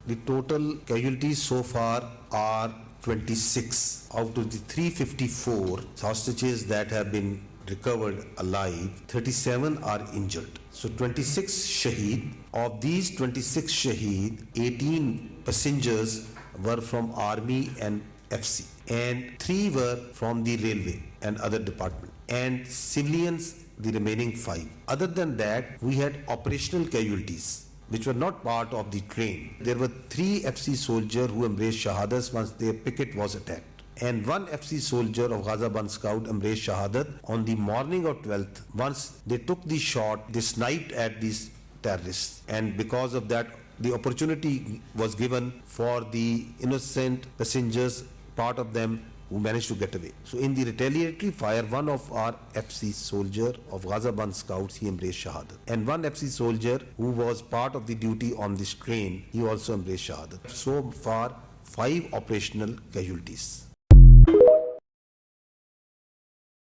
The total casualties so far are 26. Out of the 354 hostages that have been recovered alive, 37 are injured. So 26 shaheed. Of these 26 shaheed, 18 passengers were from Army and FC, and 3 were from the railway and other department, and civilians the remaining 5. Other than that, we had operational casualties which were not part of the train. There were 3 FC soldiers who embraced shahadas once their picket was attacked, and 1 FC soldier of Ghazaban Scout embraced shahadat on the morning of 12th. Once they took the shot, they sniped at these terrorists, and because of that the opportunity was given for the innocent passengers, part of them who managed to get away. So in the retaliatory fire, one of our FC soldier of Ghazaban Scouts, he embraced shahadat, and 1 FC soldier who was part of the duty on this train, he also embraced shahadat. So far 5 operational casualties.